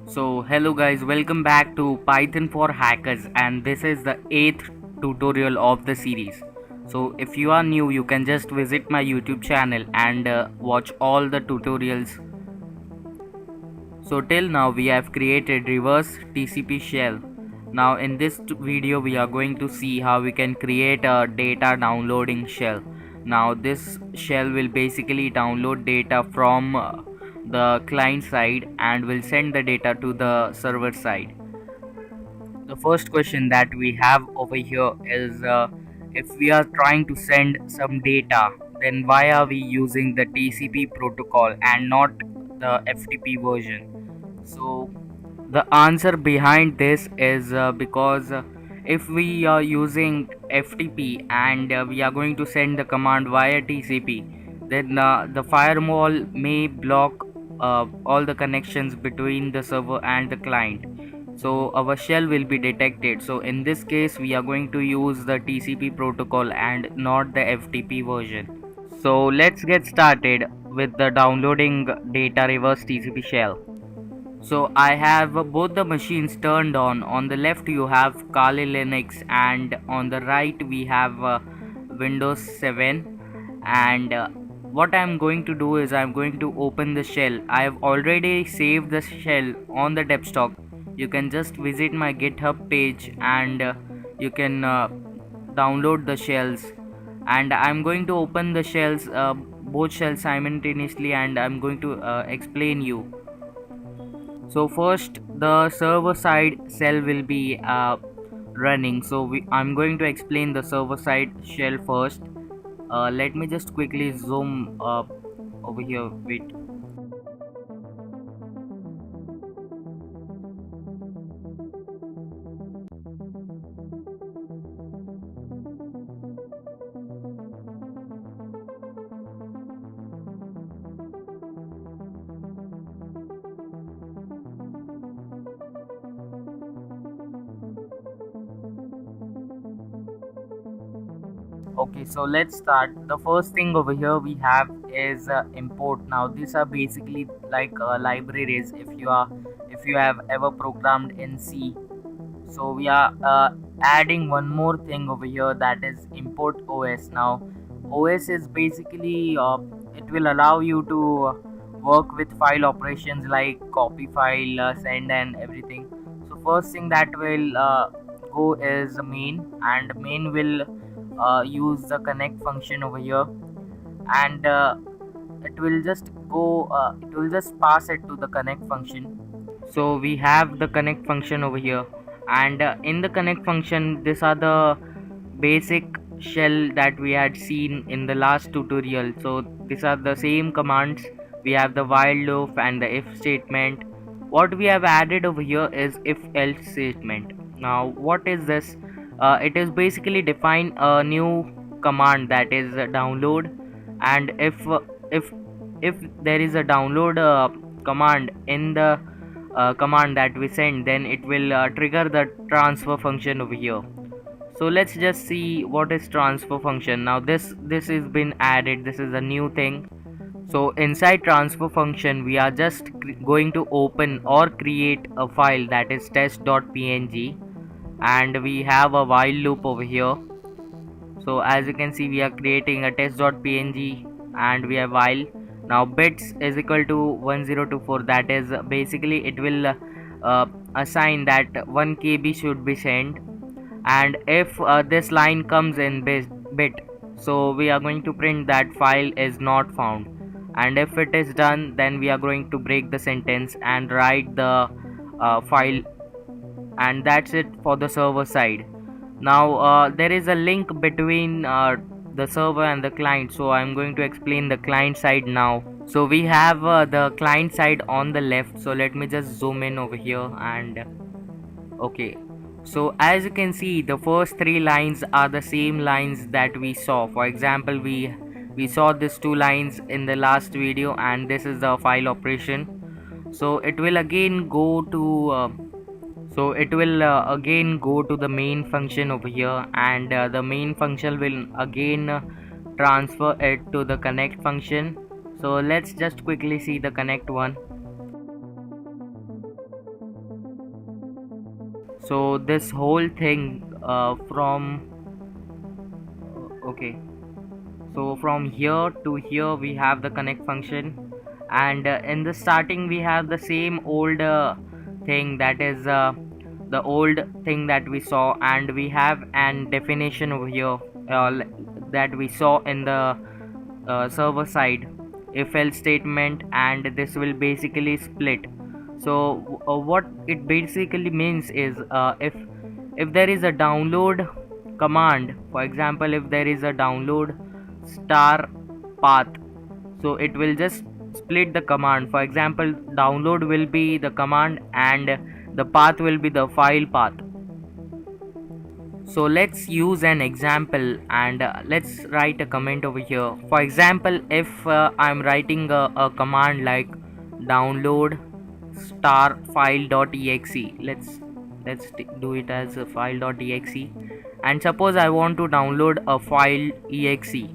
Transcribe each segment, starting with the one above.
So hello guys, welcome back to Python for Hackers, and this is the 8th tutorial of the series. So if you are new, you can just visit my YouTube channel and watch all the tutorials. So till now we have created reverse TCP shell. Now in this video we are going to see how we can create a data downloading shell. Now this shell will basically download data from the client side and will send the data to the server side. The first question that we have over here is if we are trying to send some data, then why are we using the TCP protocol and not the FTP version? So the answer behind this is because if we are using FTP and we are going to send the command via TCP, then the firewall may block all the connections between the server and the client. So our shell will be detected. So in this case, we are going to use the TCP protocol and not the FTP version. So let's get started with the downloading data reverse TCP shell. So I have both the machines turned on. On the left you have Kali Linux and on the right we have Windows 7. And what I'm going to do is I'm going to open the shell. I have already saved the shell on the desktop. You can just visit my GitHub page and you can download the shells. And I'm going to open the shells, both shells simultaneously, and I'm going to explain you. So first the server side shell will be running. So I'm going to explain the server side shell first. Let me just quickly zoom over here. Wait. Okay, so let's start. The first thing over here we have is import. Now these are basically like libraries. If you have ever programmed in C. So we are adding one more thing over here, that is import OS. Now OS is basically it will allow you to work with file operations like copy file, send and everything. So first thing that will go is main, and main will use the connect function over here, and it will just pass it to the connect function. So we have the connect function over here, and in the connect function these are the basic shell that we had seen in the last tutorial. So these are the same commands. We have the while loop and the if statement. What we have added over here is if else statement. Now what is this? It is basically define a new command, that is download, and if if there is a download command in the command that we send, then it will trigger the transfer function over here. So let's just see what is transfer function. Now this is been added, this is a new thing. So inside transfer function we are just going to open or create a file, that is test.png, and we have a while loop over here. So as you can see, we are creating a test.png and we have while. Now bits is equal to 1024, that is basically it will assign that 1 KB should be sent, and if this line comes in bit, so we are going to print that file is not found, and if it is done, then we are going to break the sentence and write the file, and that's it for the server side. Now there is a link between the server and the client, so I'm going to explain the client side now. So we have the client side on the left. So let me just zoom in over here, and okay, so as you can see, the first three lines are the same lines that we saw. For example, we saw these two lines in the last video, and this is the file operation. So it will again go to again go to the main function over here, and the main function will again transfer it to the connect function. So let's just quickly see the connect one. So this whole thing from okay, so from here to here we have the connect function, and in the starting we have the same old thing, that is the old thing that we saw, and we have an definition over here that we saw in the server side if else statement, and this will basically split. So what it basically means is if there is a download command, for example if there is a download star path, so it will just split the command. For example, download will be the command and the path will be the file path. So let's use an example, and let's write a comment over here. For example, if I'm writing a command like download star file.exe, do it as a file.exe, and suppose I want to download a file exe,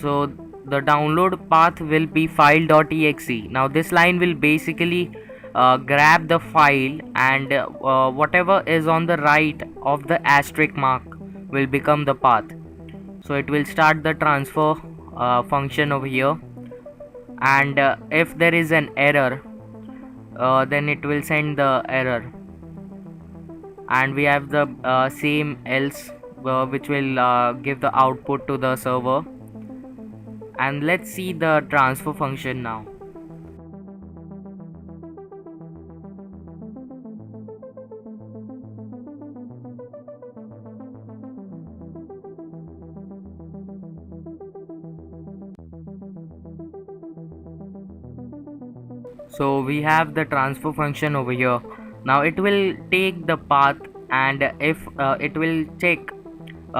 so the download path will be file.exe. Now this line will basically grab the file, and whatever is on the right of the asterisk mark will become the path. So it will start the transfer function over here, and if there is an error, then it will send the error, and we have the same else which will give the output to the server. And let's see the transfer function now. So we have the transfer function over here. Now it will take the path, and if it will check,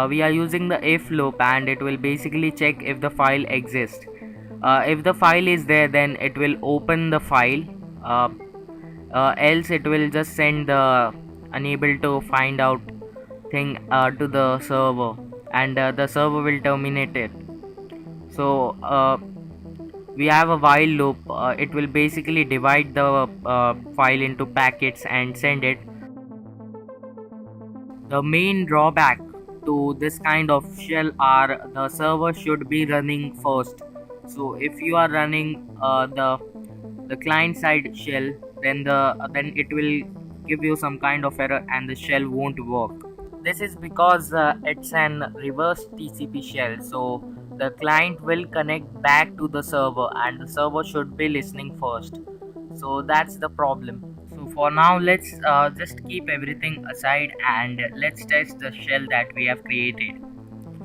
we are using the if loop, and it will basically check if the file exists. If the file is there, then it will open the file, uh, else it will just send the unable to find out thing to the server, and the server will terminate it. So we have a while loop. It will basically divide the file into packets and send it. The main drawback to this kind of shell are the server should be running first. So if you are running the client side shell, then it will give you some kind of error and the shell won't work. This is because it's an reverse TCP shell, so the client will connect back to the server and the server should be listening first. So that's the problem. So for now, let's just keep everything aside and let's test the shell that we have created.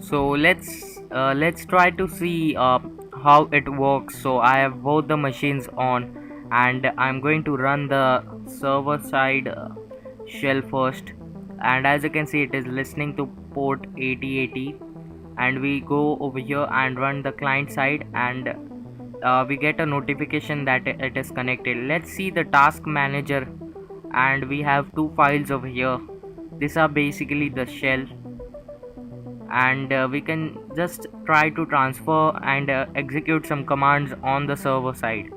So let's try to see how it works. So I have both the machines on, and I'm going to run the server side shell first, and as you can see it is listening to port 8080, and we go over here and run the client side, and we get a notification that it is connected. Let's see the task manager, and we have two files over here. These are basically the shell, and we can just try to transfer and execute some commands on the server side.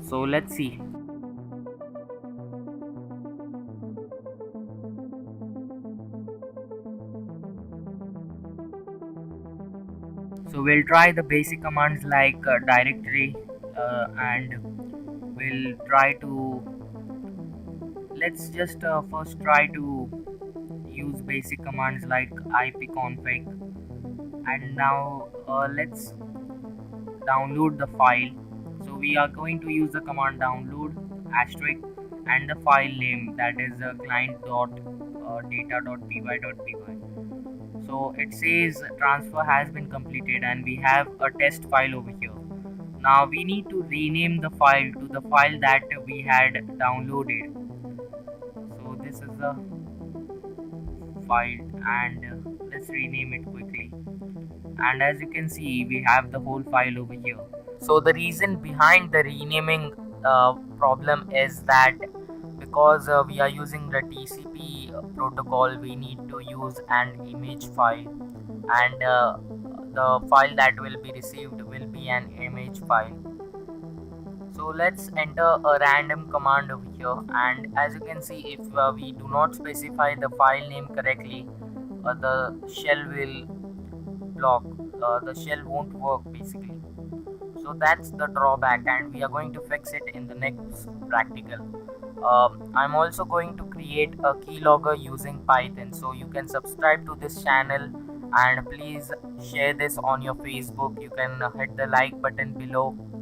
So let's see. So we'll try the basic commands like directory, and we'll try to, let's just first try to use basic commands like ipconfig, and now let's download the file. So we are going to use the command download asterisk and the file name, that is client dot data.py.py. So it says transfer has been completed and we have a test file over here. Now we need to rename the file to the file that we had downloaded. So this is the file, and let's rename it quickly. And as you can see, we have the whole file over here. So the reason behind the renaming problem is that because we are using the TCP protocol, we need to use an image file, and the file that will be received will be an image file. So let's enter a random command over here, and as you can see, if we do not specify the file name correctly, the shell will block, the shell won't work basically. So that's the drawback, and we are going to fix it in the next practical. I'm also going to create a keylogger using Python, so you can subscribe to this channel and please share this on your Facebook. You can hit the like button below